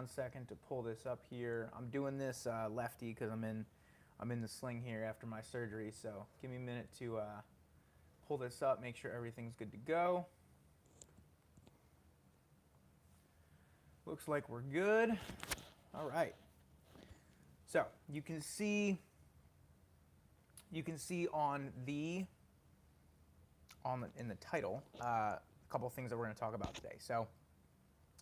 1 second to pull this up here. I'm doing this lefty because I'm in the sling here after my surgery. So give me a minute to pull this up, make sure everything's good to go. Looks like we're good. All right. So you can see in the title a couple things that we're going to talk about today. So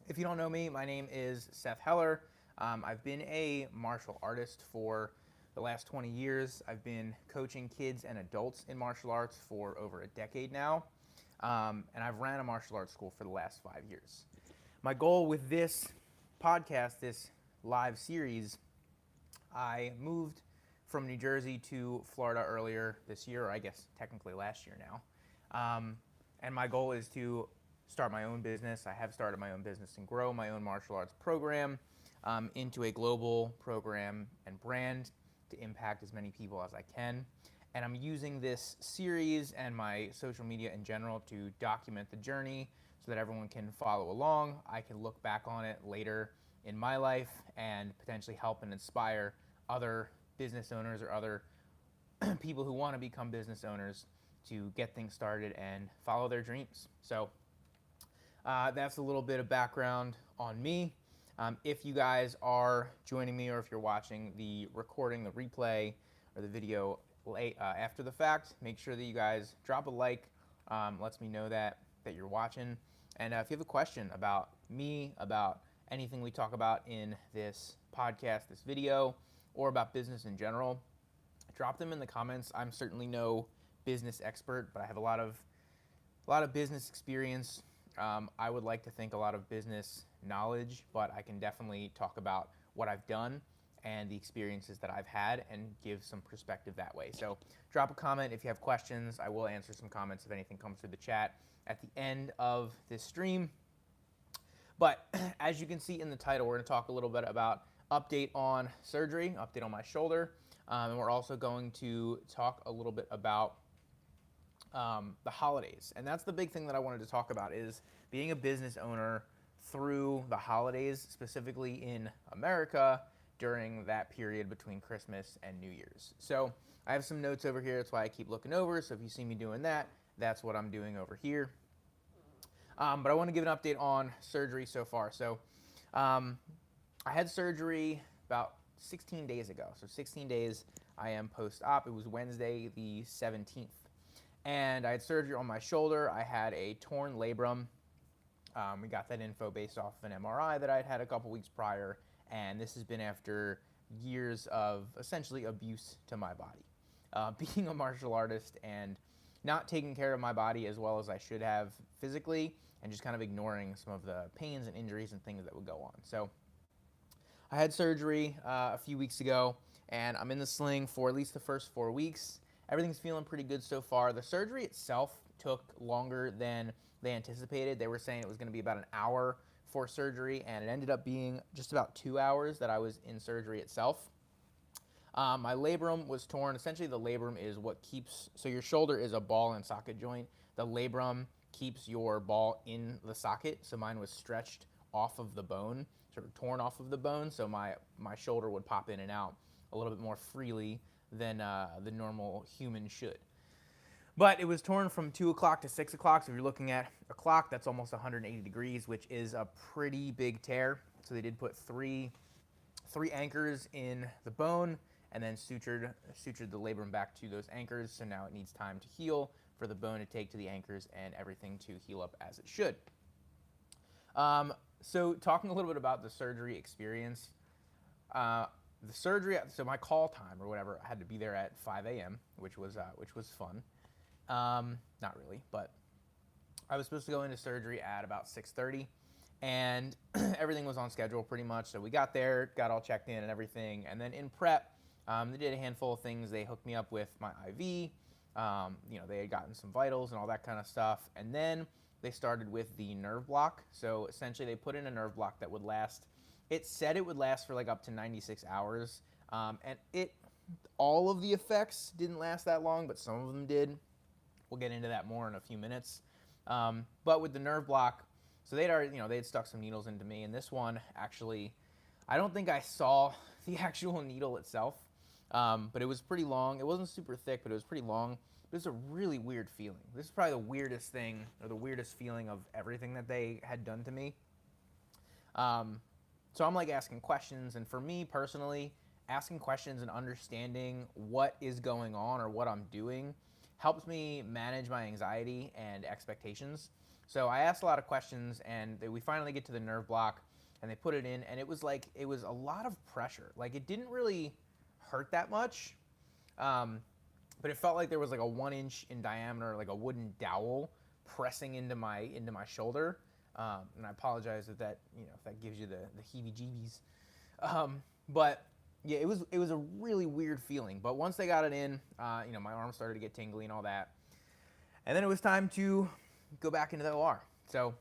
if you don't know me, my name is Seth Heller. I've been a martial artist for the last 20 years. I've been coaching kids and adults in martial arts for over a decade now, and I've ran a martial arts school for the last 5 years. My goal with this podcast, this live series, I moved from New Jersey to Florida earlier this year, or I guess technically last year now. And my goal is to start my own business. I have started my own business and grow my own martial arts program into a global program and brand to impact as many people as I can. And I'm using this series and my social media in general to document the journey so that everyone can follow along. I can look back on it later in my life and potentially help and inspire other business owners or other people who want to become business owners to get things started and follow their dreams. So that's a little bit of background on me. If you guys are joining me or if you're watching the recording, the replay, or the video after the fact, make sure that you guys drop a like. Lets me know that you're watching. And if you have a question about me, about anything we talk about in this podcast, this video, or about business in general, drop them in the comments. I'm certainly no business expert, but I have a lot of business experience. I would like to think a lot of business knowledge, but I can definitely talk about what I've done and the experiences that I've had and give some perspective that way. So drop a comment if you have questions. I will answer some comments if anything comes through the chat at the end of this stream. But as you can see in the title, we're going to talk a little bit about update on surgery, update on my shoulder, and we're also going to talk a little bit about the holidays. And that's the big thing that I wanted to talk about, is being a business owner through the holidays, specifically in America during that period between Christmas and New Year's. So I have some notes over here. That's why I keep looking over. So if you see me doing that, that's what I'm doing over here. But I want to give an update on surgery so far. So I had surgery about 16 days ago. So 16 days I am post-op. It was Wednesday the 17th. And I had surgery on my shoulder. I had a torn labrum. We got that info based off of an MRI that I'd had a couple weeks prior. And this has been after years of essentially abuse to my body. Being a martial artist and not taking care of my body as well as I should have physically, and just kind of ignoring some of the pains and injuries and things that would go on. So I had surgery a few weeks ago, and I'm in the sling for at least the first 4 weeks. Everything's feeling pretty good so far. The surgery itself took longer than they anticipated. They were saying it was going to be about an hour for surgery, and it ended up being just about 2 hours that I was in surgery itself. My labrum was torn. Essentially, the labrum is what keeps, so your shoulder is a ball and socket joint. The labrum keeps your ball in the socket, so mine was stretched off of the bone, sort of torn off of the bone, so my shoulder would pop in and out a little bit more freely than the normal human should. But it was torn from 2 o'clock to 6 o'clock, so if you're looking at a clock, that's almost 180 degrees, which is a pretty big tear. So they did put three anchors in the bone, and then sutured the labrum back to those anchors. So now it needs time to heal for the bone to take to the anchors and everything to heal up as it should. So talking a little bit about the surgery experience, so my call time or whatever, I had to be there at 5 a.m., which was fun. Not really, but I was supposed to go into surgery at about 6:30, and everything was on schedule pretty much. So we got there, got all checked in and everything, and then in prep, they did a handful of things. They hooked me up with my IV. They had gotten some vitals and all that kind of stuff, and then they started with the nerve block. So essentially, they put in a nerve block that would last. It said it would last for like up to 96 hours, and all of the effects didn't last that long, but some of them did. We'll get into that more in a few minutes. But with the nerve block, so they'd already, they had stuck some needles into me, and this one actually I don't think I saw the actual needle itself, but it was pretty long. It wasn't super thick, but it was pretty long. It was a really weird feeling. This is probably the weirdest thing, or the weirdest feeling of everything that they had done to me. So I'm like asking questions, and for me personally, asking questions and understanding what is going on or what I'm doing helps me manage my anxiety and expectations. So I asked a lot of questions, and we finally get to the nerve block, and they put it in, and it was a lot of pressure. Like, it didn't really hurt that much, um, but it felt like there was like a 1 inch in diameter, like a wooden dowel pressing into my shoulder. And I apologize if that gives you the heebie-jeebies. But yeah, it was a really weird feeling. But once they got it in, my arm started to get tingly and all that, and then it was time to go back into the OR. So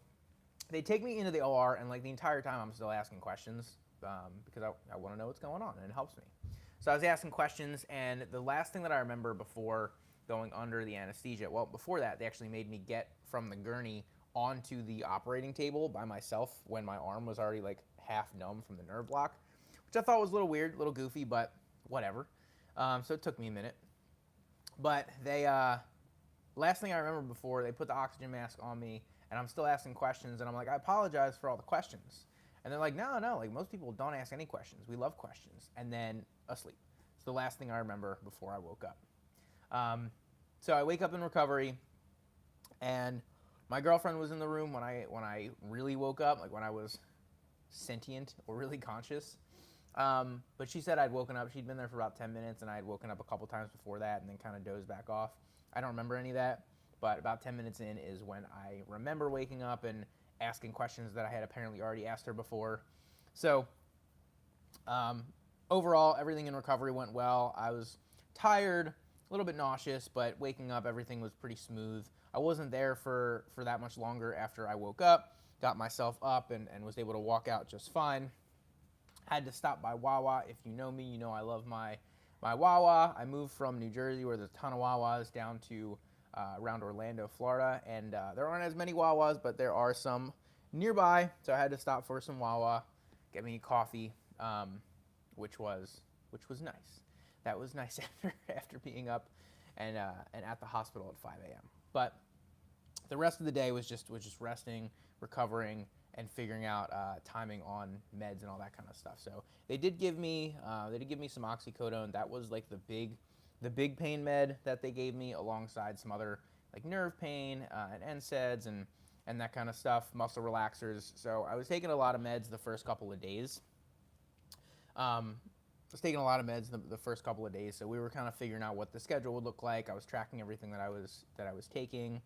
they take me into the OR, and like the entire time I'm still asking questions, because I want to know what's going on, and it helps me. So I was asking questions, and the last thing that I remember before going under the anesthesia, well, before that, they actually made me get from the gurney onto the operating table by myself when my arm was already like half numb from the nerve block, which I thought was a little weird, a little goofy, but whatever. So it took me a minute. But last thing I remember before, they put the oxygen mask on me, and I'm still asking questions, and I'm like, I apologize for all the questions. And they're like, no, like most people don't ask any questions. We love questions. And then asleep. It's the last thing I remember before I woke up. So I wake up in recovery, and my girlfriend was in the room when I really woke up, like when I was sentient or really conscious. But she said I'd woken up. She'd been there for about 10 minutes, and I had woken up a couple times before that and then kind of dozed back off. I don't remember any of that, but about 10 minutes in is when I remember waking up and asking questions that I had apparently already asked her before. So overall, everything in recovery went well. I was tired, a little bit nauseous, but waking up, everything was pretty smooth. I wasn't there for that much longer after I woke up, got myself up, and was able to walk out just fine. Had to stop by Wawa. If you know me, you know I love my Wawa. I moved from New Jersey, where there's a ton of Wawas, down to around Orlando, Florida, and there aren't as many Wawas, but there are some nearby, so I had to stop for some Wawa, get me coffee, which was nice. That was nice after being up and at the hospital at 5 a.m. But the rest of the day was just resting, recovering, and figuring out timing on meds and all that kind of stuff. So they did give me some oxycodone. That was like the big pain med that they gave me, alongside some other like nerve pain and NSAIDs and that kind of stuff, muscle relaxers. So I was taking a lot of meds the first couple of days. The first couple of days, so we were kind of figuring out what the schedule would look like. I was tracking everything that I was taking,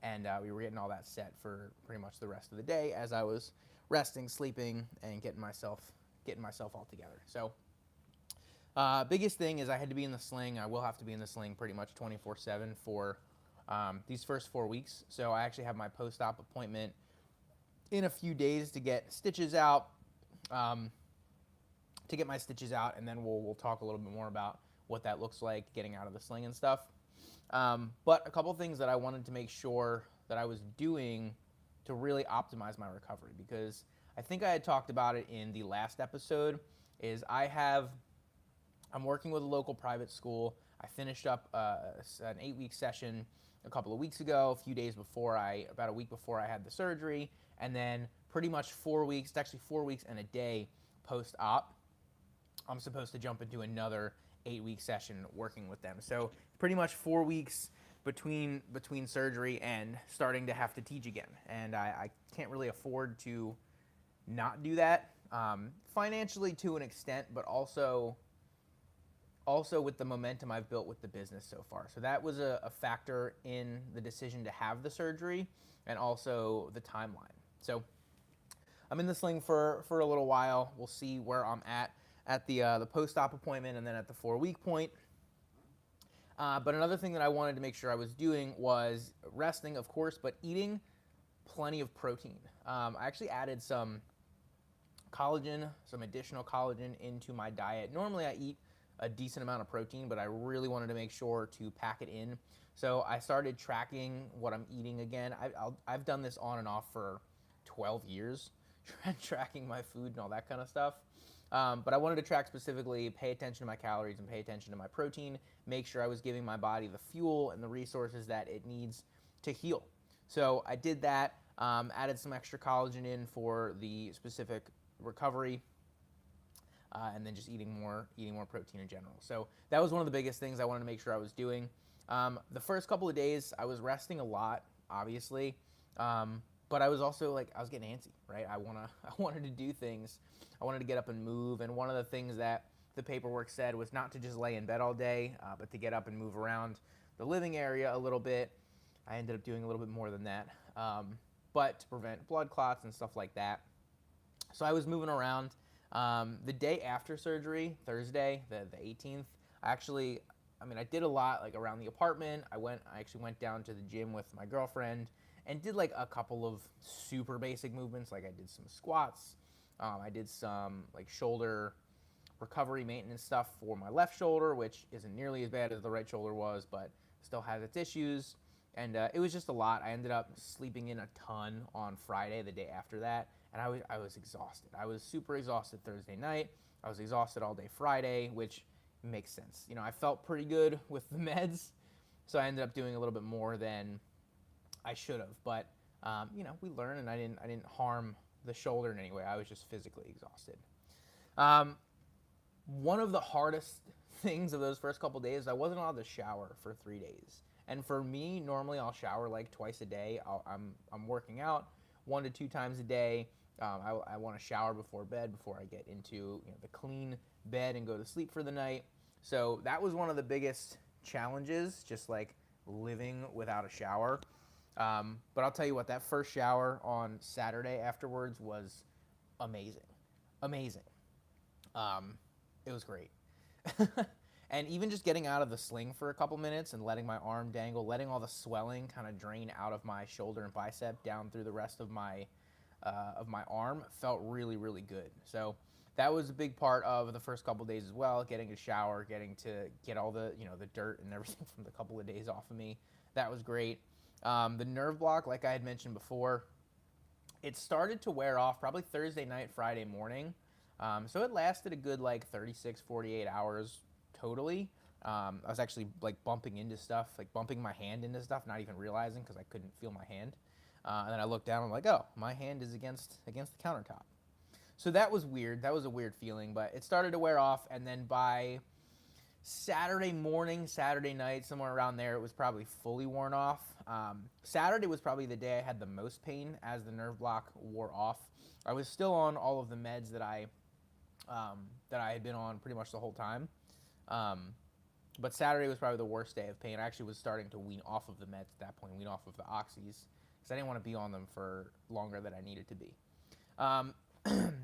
and we were getting all that set for pretty much the rest of the day as I was resting, sleeping, and getting myself all together. So biggest thing is I had to be in the sling. I will have to be in the sling pretty much 24/7 for these first 4 weeks. So I actually have my post-op appointment in a few days to get stitches out. And then we'll talk a little bit more about what that looks like, getting out of the sling and stuff. But a couple things that I wanted to make sure that I was doing to really optimize my recovery, because I think I had talked about it in the last episode, is I'm working with a local private school. I finished up an 8-week session a couple of weeks ago, about a week before I had the surgery, and then pretty much 4 weeks, it's actually 4 weeks and a day post-op, I'm supposed to jump into another 8-week session working with them. So pretty much 4 weeks between surgery and starting to have to teach again. And I can't really afford to not do that, financially to an extent, but also with the momentum I've built with the business so far. So that was a factor in the decision to have the surgery, and also the timeline. So I'm in the sling for a little while. We'll see where I'm at the post-op appointment, and then at the 4-week point. But another thing that I wanted to make sure I was doing was resting, of course, but eating plenty of protein. I actually added some additional collagen into my diet. Normally I eat a decent amount of protein, but I really wanted to make sure to pack it in. So I started tracking what I'm eating again. I've done this on and off for 12 years tracking my food and all that kind of stuff. But I wanted to track specifically, pay attention to my calories and pay attention to my protein, make sure I was giving my body the fuel and the resources that it needs to heal. So I did that, added some extra collagen in for the specific recovery, and then just eating more protein in general. So that was one of the biggest things I wanted to make sure I was doing. The first couple of days, I was resting a lot, obviously, but I was also like, I was getting antsy, right? I wanted to do things. I wanted to get up and move, and one of the things that the paperwork said was not to just lay in bed all day, but to get up and move around the living area a little bit. I ended up doing a little bit more than that, but to prevent blood clots and stuff like that. So I was moving around. The day after surgery, Thursday, the 18th, I did a lot like around the apartment. I actually went down to the gym with my girlfriend and did like a couple of super basic movements. Like I did some squats. I did some like shoulder recovery maintenance stuff for my left shoulder, which isn't nearly as bad as the right shoulder was, but still has its issues. And it was just a lot. I ended up sleeping in a ton on Friday, the day after that, and I was exhausted. I was super exhausted Thursday night. I was exhausted all day Friday, which makes sense. I felt pretty good with the meds, so I ended up doing a little bit more than I should have. But we learn, and I didn't harm the shoulder in any way. I was just physically exhausted. One of the hardest things of those first couple days, I wasn't allowed to shower for 3 days. And for me, normally I'll shower like twice a day. I'm working out 1 to 2 times a day. I want to shower before bed, before I get into the clean bed and go to sleep for the night. So that was one of the biggest challenges, just like living without a shower. But I'll tell you what, that first shower on Saturday afterwards was amazing. Amazing. It was great. And even just getting out of the sling for a couple minutes and letting my arm dangle, letting all the swelling kind of drain out of my shoulder and bicep down through the rest of my arm felt really, really good. So that was a big part of the first couple days as well, getting a shower, getting to get all the the dirt and everything from the couple of days off of me. That was great. The nerve block, like I had mentioned before, it started to wear off probably Thursday night, Friday morning. So it lasted a good like 36, 48 hours totally. I was actually like bumping into stuff, like bumping my hand into stuff, not even realizing because I couldn't feel my hand. And then I looked down and I'm like, oh, my hand is against the countertop. So that was weird. That was a weird feeling, but it started to wear off. And then by Saturday morning, Saturday night, somewhere around there, it was probably fully worn off. Saturday was probably the day I had the most pain as the nerve block wore off. I was still on all of the meds that I had been on pretty much the whole time. But Saturday was probably the worst day of pain. I actually was starting to wean off of the meds at that point, wean off of the oxys, because I didn't want to be on them for longer than I needed to be.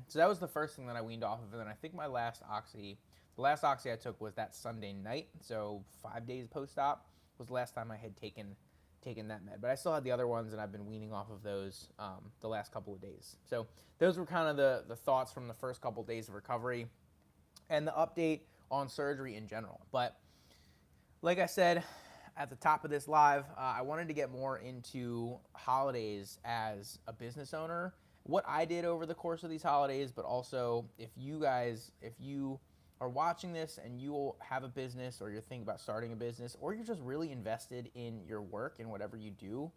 So that was the first thing that I weaned off of. And then I think the last oxy I took was that Sunday night. So 5 days post-op was the last time I had taken that med. But I still had the other ones, and I've been weaning off of those the last couple of days. So those were kind of the thoughts from the first couple of days of recovery and the update on surgery in general. But like I said at the top of this live, I wanted to get more into holidays as a business owner, what I did over the course of these holidays, but also if you are watching this and you have a business, or you're thinking about starting a business, or you're just really invested in your work and whatever you do,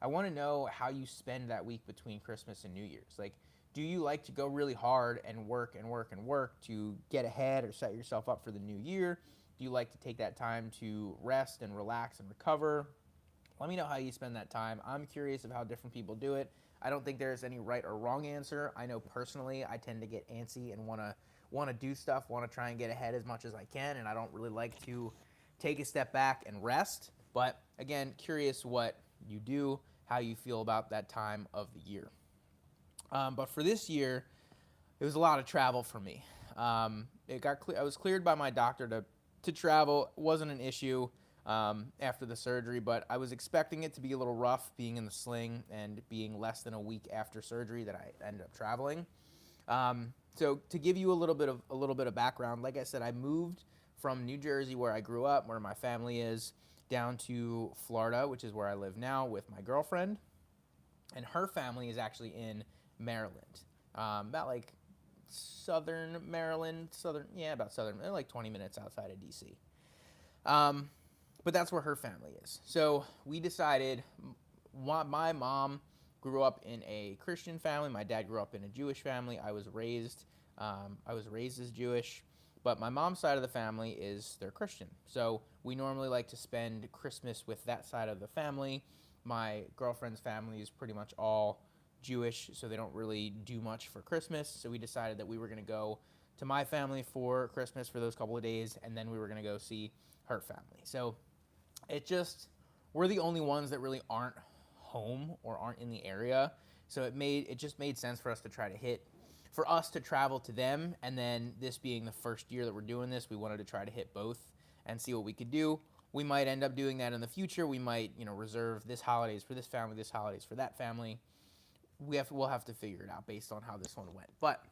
I want to know how you spend that week between Christmas and New Year's. Like, do you like to go really hard and work and work and work to get ahead or set yourself up for the new year? Do you like to take that time to rest and relax and recover? Let me know how you spend that time. I'm curious of how different people do it. I don't think there's any right or wrong answer. I know personally I tend to get antsy and want to do stuff, want to try and get ahead as much as I can, and I don't really like to take a step back and rest. But again, curious what you do, how you feel about that time of the year. But for this year, it was a lot of travel for me. I was cleared by my doctor to travel. It wasn't an issue after the surgery, but I was expecting it to be a little rough being in the sling and being less than a week after surgery that I ended up traveling. So to give you a little bit of background, like I said, I moved from New Jersey, where I grew up, where my family is, down to Florida, which is where I live now with my girlfriend, and her family is actually in Maryland. about like southern Maryland, about southern, like 20 minutes outside of DC. Um, but that's where her family is. So we decided. My mom grew up in a Christian family. My dad grew up in a Jewish family. I was raised as Jewish, but my mom's side of the family is they're Christian. So we normally like to spend Christmas with that side of the family. My girlfriend's family is pretty much all Jewish, so they don't really do much for Christmas. So we decided that we were going to go to my family for Christmas for those couple of days, and then we were going to go see her family. So we're the only ones that really aren't home or aren't in the area. So it just made sense for us to travel to them, and then this being the first year that we're doing this, we wanted to try to hit both and see what we could do. We might end up doing that in the future. We might, reserve this holidays for this family, this holidays for that family. We'll have to figure it out based on how this one went. But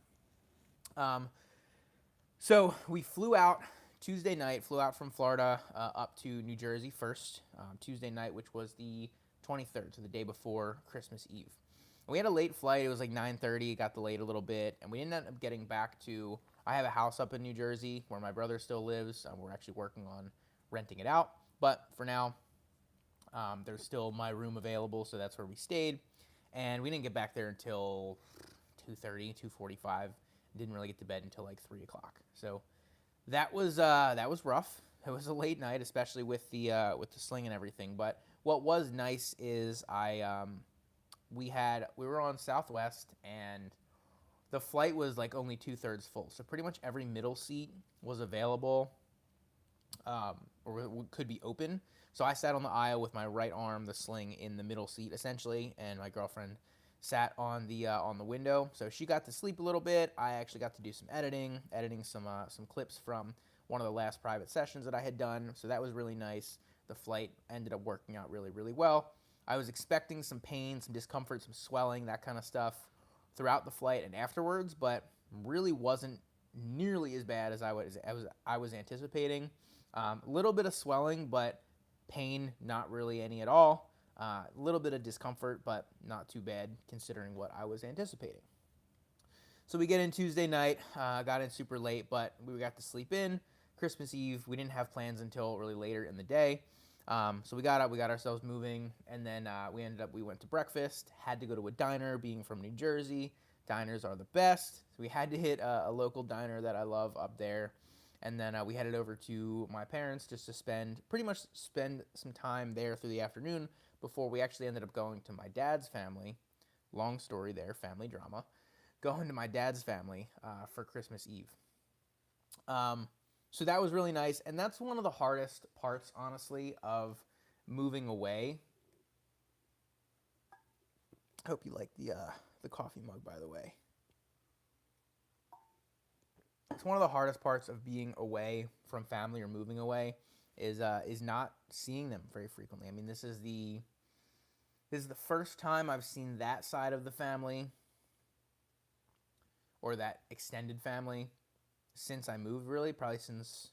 so we flew out Tuesday night, flew out from Florida up to New Jersey first, Tuesday night, which was the 23rd, so the day before Christmas Eve. We had a late flight. It was like 9:30. Got delayed a little bit, and we didn't end up getting back to. I have a house up in New Jersey where my brother still lives. We're actually working on renting it out, but for now, there's still my room available, so that's where we stayed. And we didn't get back there until 2:30, 2:45. Didn't really get to bed until like 3 o'clock. So that was rough. It was a late night, especially with the sling and everything. But what was nice is we were on Southwest, and the flight was like only 2/3 full. So pretty much every middle seat was available, or could be open. So I sat on the aisle with my right arm, the sling, in the middle seat essentially, and my girlfriend sat on the window. So she got to sleep a little bit. I actually got to do some editing some clips from one of the last private sessions that I had done. So that was really nice. The flight ended up working out really, really well. I was expecting some pain, some discomfort, some swelling, that kind of stuff throughout the flight and afterwards, but really wasn't nearly as bad as I was anticipating. A little bit of swelling, but pain not really any at all. A little bit of discomfort, but not too bad considering what I was anticipating. So we get in Tuesday night, got in super late, but we got to sleep in. Christmas Eve, we didn't have plans until really later in the day. So we got up, we got ourselves moving, and then we went to breakfast, had to go to a diner, being from New Jersey. Diners are the best. So we had to hit a local diner that I love up there. And then we headed over to my parents just to spend some time there through the afternoon before we actually ended up going to my dad's family. Long story there, family drama. Going to my dad's family for Christmas Eve. So that was really nice, and that's one of the hardest parts, honestly, of moving away. I hope you like the coffee mug, by the way. It's one of the hardest parts of being away from family or moving away is not seeing them very frequently. I mean, this is the first time I've seen that side of the family or that extended family since I moved, really, probably since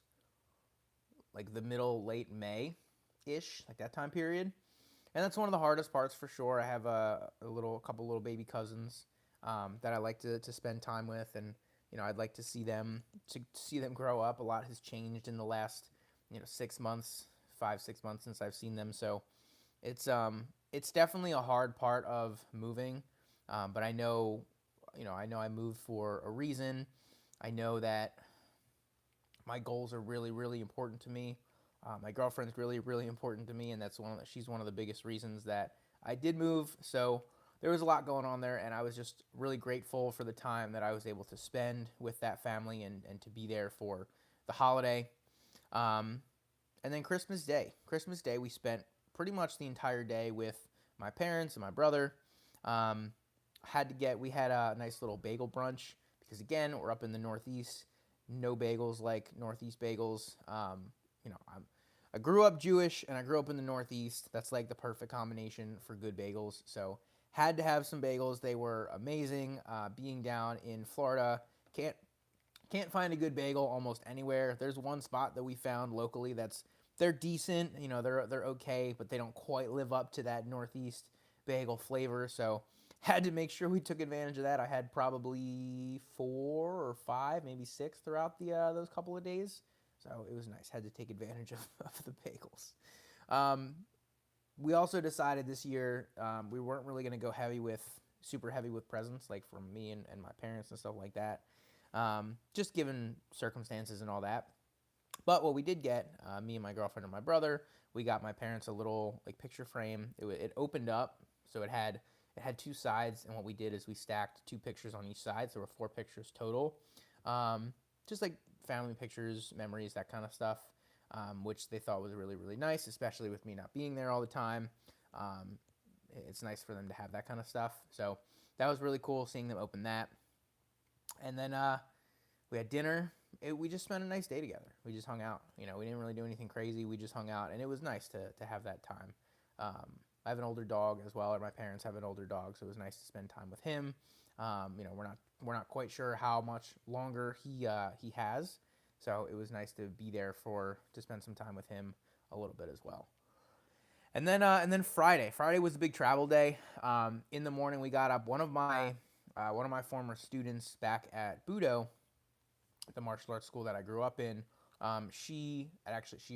like the late May-ish, like that time period. And that's one of the hardest parts for sure. I have a couple little baby cousins that I like to spend time with, and I'd like to see them grow up. A lot has changed in the last 6 months, 5-6 months since I've seen them. So it's definitely a hard part of moving, but I know I moved for a reason. I know that my goals are really, really important to me. My girlfriend's really, really important to me, and she's one of the biggest reasons that I did move. So there was a lot going on there, and I was just really grateful for the time that I was able to spend with that family and to be there for the holiday. And then Christmas Day, we spent pretty much the entire day with my parents and my brother. We had a nice little bagel brunch. Because again, we're up in the Northeast, no bagels like Northeast bagels. I grew up Jewish and I grew up in the Northeast. That's like the perfect combination for good bagels. So had to have some bagels. They were amazing. Being down in Florida, can't find a good bagel almost anywhere. There's one spot that we found locally they're decent. They're okay, but they don't quite live up to that Northeast bagel flavor. So had to make sure we took advantage of that. I had probably 4 or 5, maybe 6 throughout the those couple of days. So it was nice. Had to take advantage of the bagels. Um, we also decided this year we weren't really going to go super heavy with presents, like from me and my parents and stuff like that. Just given circumstances and all that. But what we did get, me and my girlfriend and my brother, we got my parents a little like picture frame. It opened up, so it had 2 sides, and what we did is we stacked 2 pictures on each side, so there were 4 pictures total. Just like family pictures, memories, that kind of stuff, which they thought was really, really nice, especially with me not being there all the time. Um, it's nice for them to have that kind of stuff. So that was really cool seeing them open that. And then we had dinner. We just spent a nice day together. We just hung out. We didn't really do anything crazy. We just hung out, and it was nice to have that time. I have an older dog as well, or my parents have an older dog, so it was nice to spend time with him. We're not quite sure how much longer he has, so it was nice to be there to spend some time with him a little bit as well. And then Friday. Friday was a big travel day. In the morning, we got up. One of my former students back at Budo, the martial arts school that I grew up in, she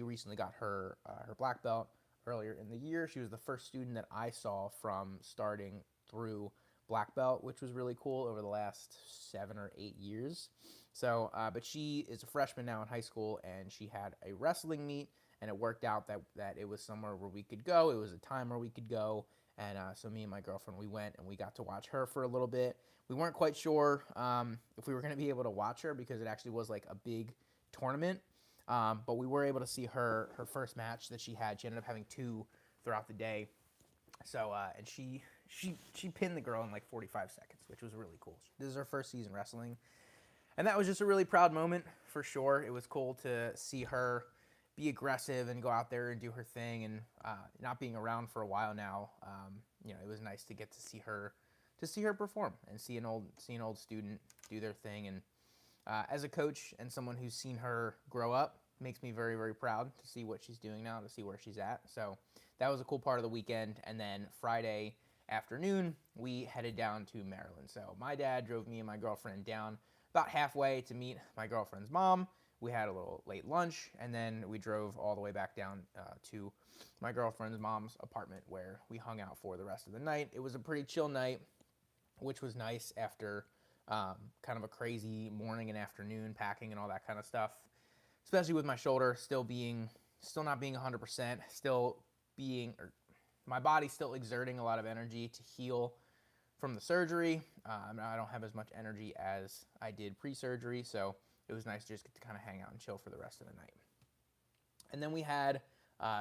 recently got her black belt earlier in the year. She was the first student that I saw from starting through black belt, which was really cool over the last 7 or 8 years. So, but she is a freshman now in high school, and she had a wrestling meet, and it worked out that it was somewhere where we could go. It was a time where we could go, and so me and my girlfriend, we went, and we got to watch her for a little bit. We weren't quite sure if we were going to be able to watch her because it actually was like a big tournament, but we were able to see her first match that she had. She ended up having 2 throughout the day. So and she pinned the girl in like 45 seconds, which was really cool. This is her first season wrestling, and that was just a really proud moment for sure. It was cool to see her be aggressive and go out there and do her thing, and not being around for a while now, it was nice to get to see her perform and see an old student do their thing. And as a coach and someone who's seen her grow up, makes me very, very proud to see what she's doing now, to see where she's at. So that was a cool part of the weekend. And then Friday afternoon, we headed down to Maryland. So my dad drove me and my girlfriend down about halfway to meet my girlfriend's mom. We had a little late lunch, and then we drove all the way back down to my girlfriend's mom's apartment, where we hung out for the rest of the night. It was a pretty chill night, which was nice after kind of a crazy morning and afternoon packing and all that kind of stuff, especially with my shoulder still not being 100%, my body still exerting a lot of energy to heal from the surgery. I don't have as much energy as I did pre-surgery, so it was nice to just get to kind of hang out and chill for the rest of the night. And then we had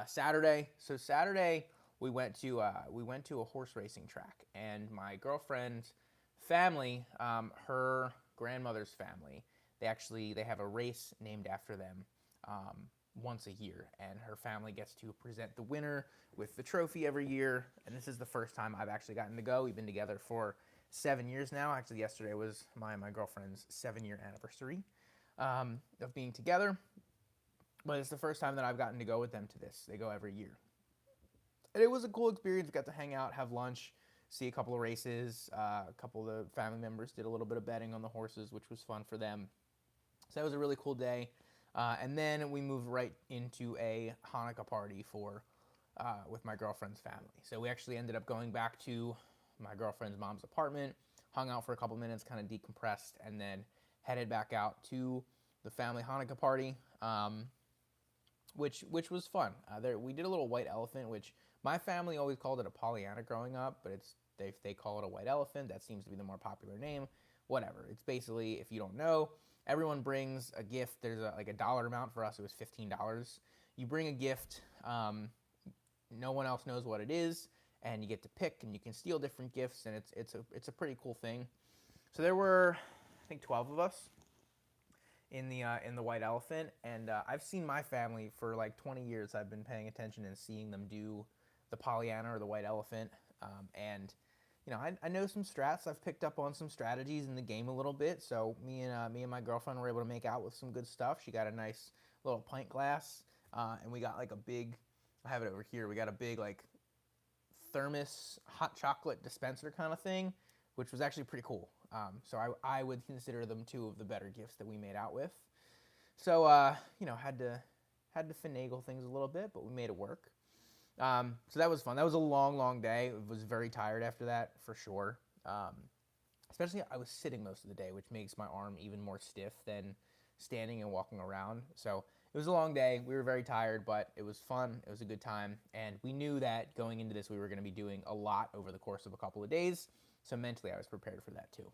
Saturday. So Saturday we went to a horse racing track, and my girlfriend's family, her grandmother's family, they have a race named after them once a year, and her family gets to present the winner with the trophy every year. And this is the first time I've actually gotten to go. We've been together for 7 years now. Actually, yesterday was my girlfriend's 7-year anniversary of being together. But it's the first time that I've gotten to go with them to this. They go every year. And it was a cool experience. Got to hang out, have lunch, see a couple of races. A couple of the family members did a little bit of betting on the horses, which was fun for them. So that was a really cool day. And then we moved right into a Hanukkah party with my girlfriend's family. So we actually ended up going back to my girlfriend's mom's apartment, hung out for a couple minutes, kind of decompressed, and then headed back out to the family Hanukkah party, which was fun. We did a little white elephant, which my family always called it a Pollyanna growing up, but they call it a white elephant. That seems to be the more popular name. Whatever. It's basically, if you don't know, everyone brings a gift. There's a dollar amount. For us, it was $15. You bring a gift. No one else knows what it is, and you get to pick, and you can steal different gifts, and it's a pretty cool thing. So there were, I think, 12 of us in the white elephant, and I've seen my family for like 20 years. I've been paying attention and seeing them do the Pollyanna or the white elephant, and I know some strats. I've picked up on some strategies in the game a little bit. So me and my girlfriend were able to make out with some good stuff. She got a nice little pint glass, and we got like a big. I have it over here. We got a big like thermos hot chocolate dispenser kind of thing, which was actually pretty cool. So I would consider them two of the better gifts that we made out with. So had to finagle things a little bit, but we made it work. So that was fun. That was a long, long day. I was very tired after that, for sure. Especially I was sitting most of the day, which makes my arm even more stiff than standing and walking around. So it was a long day. We were very tired, but it was fun. It was a good time. And we knew that going into this, we were going to be doing a lot over the course of a couple of days. So mentally, I was prepared for that too.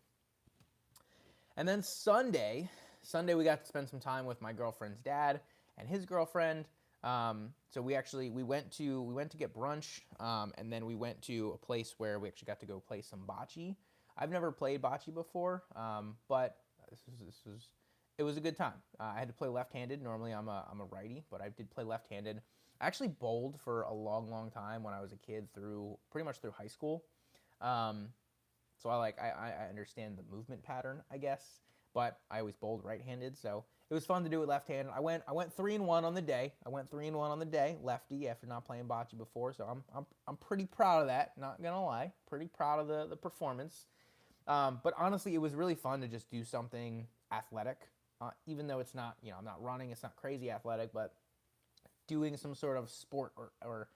And then Sunday we got to spend some time with my girlfriend's dad and his girlfriend. So we went to get brunch, and then we went to a place where we actually got to go play some bocce. I've never played bocce before, but it was a good time. I had to play left-handed. Normally I'm a righty, but I did play left-handed. I actually bowled for a long, long time when I was a kid, pretty much through high school. So I understand the movement pattern, I guess, but I always bowled right-handed, so it was fun to do it left-handed. I went 3-1 on the day. Lefty, after not playing bocce before, so I'm pretty proud of that. Not gonna lie, pretty proud of the performance. But honestly, it was really fun to just do something athletic, even though it's not, I'm not running. It's not crazy athletic, but doing some sort of sport or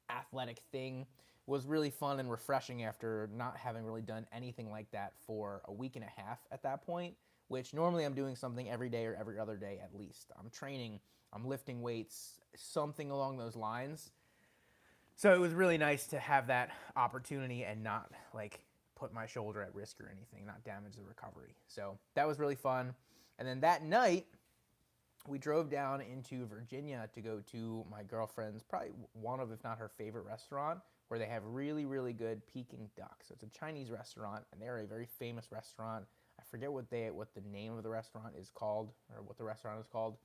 athletic thing was really fun and refreshing after not having really done anything like that for a week and a half at that point, which normally I'm doing something every day or every other day at least. I'm training, I'm lifting weights, something along those lines. So it was really nice to have that opportunity and not put my shoulder at risk or anything, not damage the recovery. So that was really fun. And then that night, we drove down into Virginia to go to my girlfriend's, probably one of, if not her favorite restaurant, where they have really, really good Peking duck. So it's a Chinese restaurant, and they're a very famous restaurant. I forget what the name of the restaurant is called, or what the restaurant is called.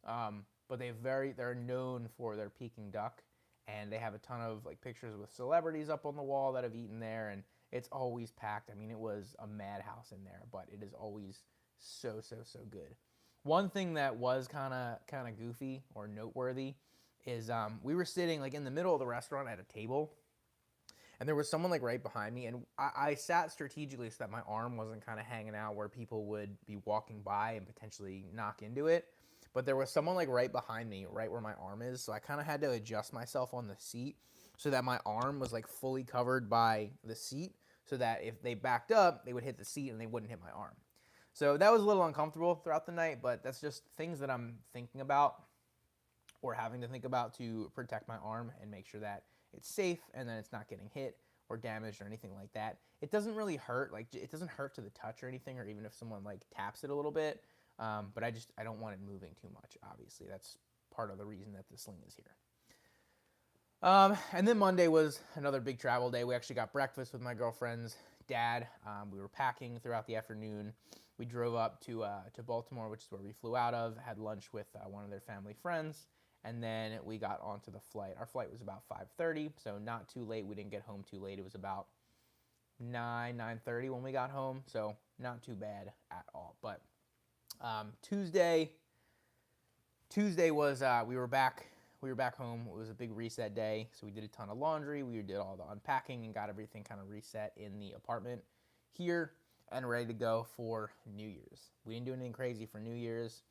But they're known for their Peking duck, and they have a ton of pictures with celebrities up on the wall that have eaten there, and it's always packed. I mean, it was a madhouse in there, but it is always so good. One thing that was kind of goofy or noteworthy is we were sitting in the middle of the restaurant at a table, and there was someone right behind me, and I sat strategically so that my arm wasn't kind of hanging out where people would be walking by and potentially knock into it. But there was someone right behind me, right where my arm is, so I kind of had to adjust myself on the seat so that my arm was fully covered by the seat, so that if they backed up, they would hit the seat and they wouldn't hit my arm. So that was a little uncomfortable throughout the night, but that's just things that I'm thinking about or having to think about to protect my arm and make sure that it's safe and that it's not getting hit or damaged or anything like that. It doesn't really hurt. It doesn't hurt to the touch or anything, or even if someone taps it a little bit. But I don't want it moving too much, obviously. That's part of the reason that the sling is here. And then Monday was another big travel day. We actually got breakfast with my girlfriend's dad. We were packing throughout the afternoon. We drove up to Baltimore, which is where we flew out of, had lunch with one of their family friends, and then we got onto the flight. Our flight was about 5:30, so not too late. We didn't get home too late. It was about 9:30 when we got home, so not too bad at all. But Tuesday was we were back home. It was a big reset day, so we did a ton of laundry. We did all the unpacking and got everything kind of reset in the apartment here and ready to go for New Year's. We didn't do anything crazy for New Year's.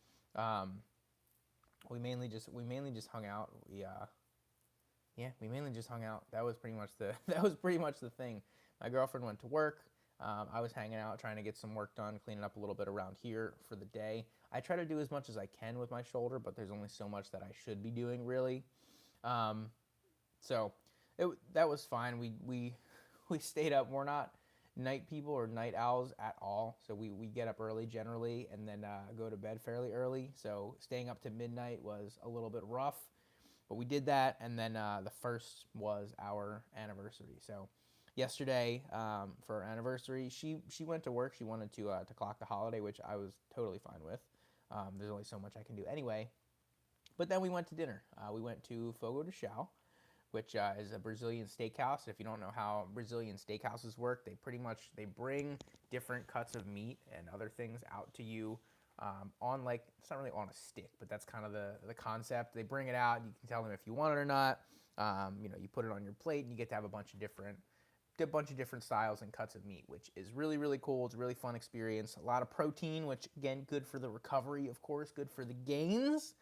We mainly just hung out. We mainly just hung out. That was pretty much the thing. My girlfriend went to work. I was hanging out, trying to get some work done, cleaning up a little bit around here for the day. I try to do as much as I can with my shoulder, but there's only so much that I should be doing, really. So that was fine. We stayed up. We're not night people or night owls at all, so we get up early generally and then go to bed fairly early. So staying up to midnight was a little bit rough, but we did that. And then the first was our anniversary. So yesterday, for our anniversary, she went to work. She wanted to clock the holiday, which I was totally fine with. There's only so much I can do anyway. But then we went to dinner. We went to Fogo de Chão, which is a Brazilian steakhouse. If you don't know how Brazilian steakhouses work, they bring different cuts of meat and other things out to you on it's not really on a stick, but that's kind of the concept. They bring it out. You can tell them if you want it or not. You put it on your plate and you get to have a bunch of different styles and cuts of meat, which is really, really cool. It's a really fun experience. A lot of protein, which again, good for the recovery, of course, good for the gains.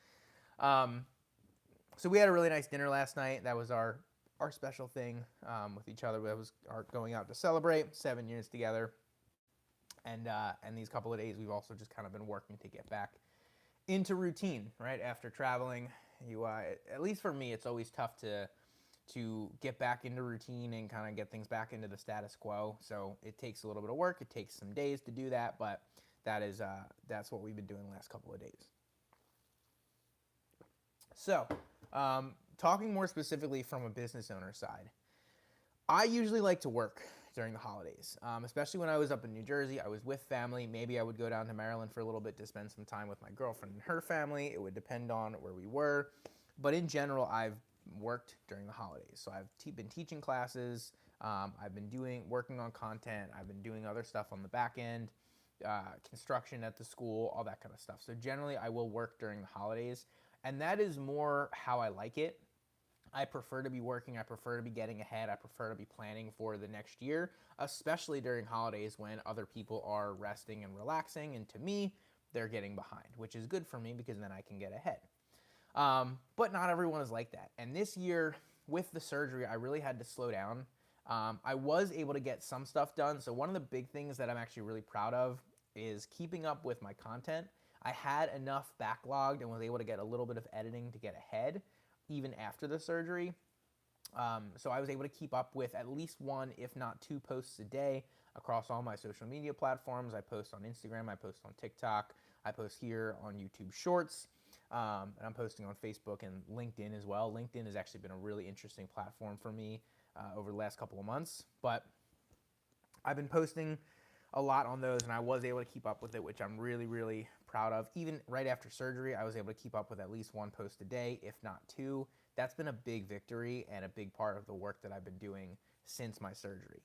So we had a really nice dinner last night. That was our special thing with each other. That was our going out to celebrate 7 years together. And these couple of days, we've also just kind of been working to get back into routine, right? After traveling, at least for me, it's always tough to get back into routine and kind of get things back into the status quo. So it takes a little bit of work. It takes some days to do that, but that's what we've been doing the last couple of days. So, talking more specifically from a business owner side, I usually like to work during the holidays, especially when I was up in New Jersey. I was with family. Maybe I would go down to Maryland for a little bit to spend some time with my girlfriend and her family. It would depend on where we were. But in general, I've worked during the holidays. So I've been teaching classes. I've been working on content. I've been doing other stuff on the back end, construction at the school, all that kind of stuff. So generally, I will work during the holidays. And that is more how I like it. I prefer to be working. I prefer to be getting ahead. I prefer to be planning for the next year, especially during holidays when other people are resting and relaxing. And to me, they're getting behind, which is good for me because then I can get ahead. But not everyone is like that. And this year, with the surgery, I really had to slow down. I was able to get some stuff done. So one of the big things that I'm actually really proud of is keeping up with my content. I had enough backlogged and was able to get a little bit of editing to get ahead, even after the surgery. So I was able to keep up with at least one, if not two posts a day across all my social media platforms. I post on Instagram, I post on TikTok, I post here on YouTube Shorts, and I'm posting on Facebook and LinkedIn as well. LinkedIn has actually been a really interesting platform for me over the last couple of months, but I've been posting a lot on those, and I was able to keep up with it, which I'm really, really proud of. Even right after surgery, I was able to keep up with at least one post a day, if not two. That's been a big victory and a big part of the work that I've been doing since my surgery.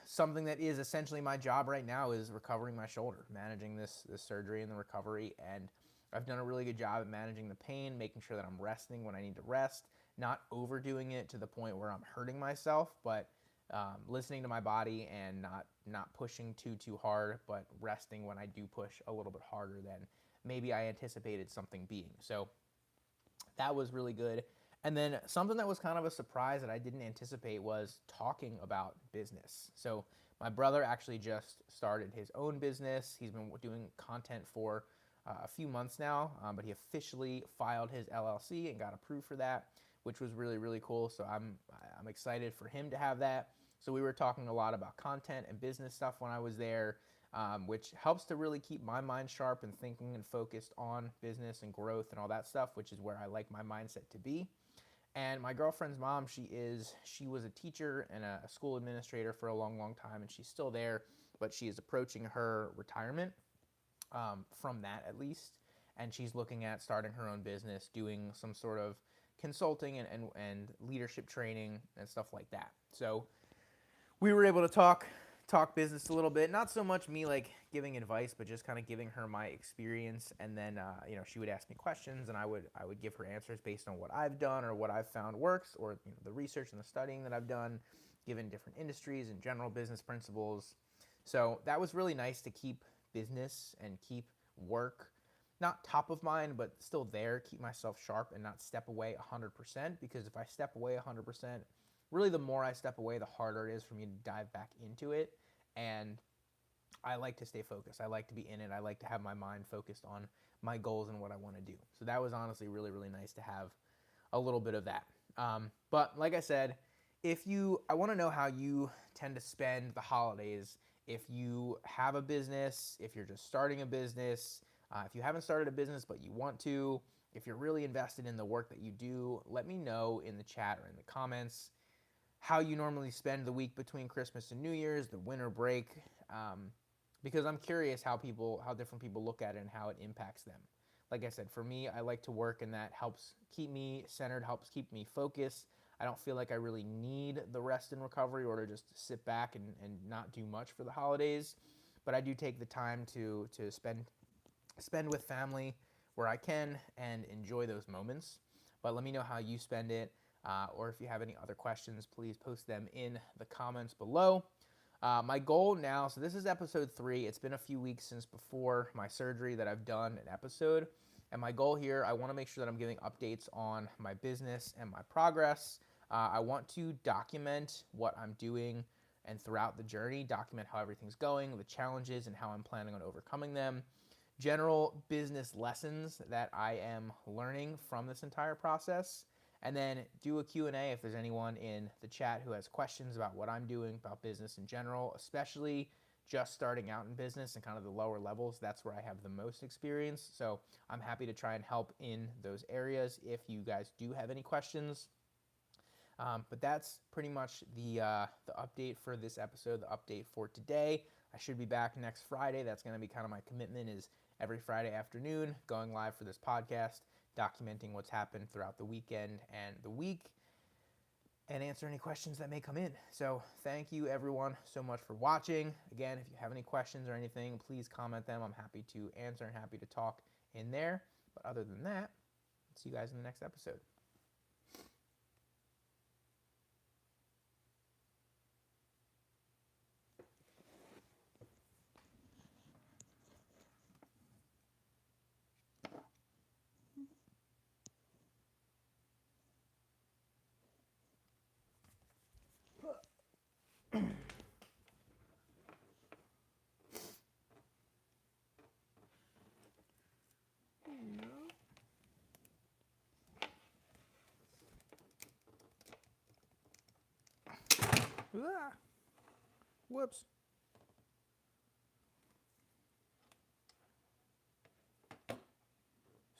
Something that is essentially my job right now is recovering my shoulder, managing this surgery and the recovery, and I've done a really good job at managing the pain, making sure that I'm resting when I need to rest, not overdoing it to the point where I'm hurting myself, but listening to my body and not pushing too hard, but resting when I do push a little bit harder than maybe I anticipated something being. So that was really good. And then something that was kind of a surprise that I didn't anticipate was talking about business. So my brother actually just started his own business. He's been doing content for a few months now, but he officially filed his LLC and got approved for that, which was really, really cool. So I'm excited for him to have that. So we were talking a lot about content and business stuff when I was there, which helps to really keep my mind sharp and thinking and focused on business and growth and all that stuff, which is where I like my mindset to be. And my girlfriend's mom, she was a teacher and a school administrator for a long, long time, and she's still there, but she is approaching her retirement from that at least, and she's looking at starting her own business, doing some sort of consulting and leadership training and stuff like that. So we were able to talk business a little bit, not so much me like giving advice, but just kind of giving her my experience, and then she would ask me questions, and I would give her answers based on what I've done or what I've found works, or the research and the studying that I've done, given different industries and general business principles. So that was really nice to keep business and keep work not top of mind, but still there, keep myself sharp and not step away 100%, because if I step away 100%, really the more I step away, the harder it is for me to dive back into it. And I like to stay focused. I like to be in it. I like to have my mind focused on my goals and what I want to do. So that was honestly really, really nice to have a little bit of that. But like I said, I want to know how you tend to spend the holidays. If you have a business, if you're just starting a business, if you haven't started a business but you want to, if you're really invested in the work that you do, let me know in the chat or in the comments how you normally spend the week between Christmas and New Year's, the winter break, because I'm curious how different people look at it and how it impacts them. Like I said, for me, I like to work, and that helps keep me centered, helps keep me focused. I don't feel like I really need the rest and recovery or to just sit back and not do much for the holidays, but I do take the time to spend with family where I can and enjoy those moments. But let me know how you spend it. or if you have any other questions, please post them in the comments below. My goal now, so this is episode 3. It's been a few weeks since before my surgery that I've done an episode. And my goal here, I want to make sure that I'm giving updates on my business and my progress. I want to document what I'm doing and throughout the journey, document how everything's going, the challenges, and how I'm planning on overcoming them. General business lessons that I am learning from this entire process. And then do a Q&A if there's anyone in the chat who has questions about what I'm doing, about business in general, especially just starting out in business and kind of the lower levels. That's where I have the most experience. So I'm happy to try and help in those areas if you guys do have any questions. But that's pretty much the update for this episode, the update for today. I should be back next Friday. That's going to be kind of my commitment, is every Friday afternoon going live for this podcast, documenting what's happened throughout the weekend and the week, and answer any questions that may come in. So thank you everyone so much for watching. Again, if you have any questions or anything, please comment them. I'm happy to answer and happy to talk in there. But other than that, see you guys in the next episode. Whoops.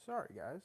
Sorry, guys.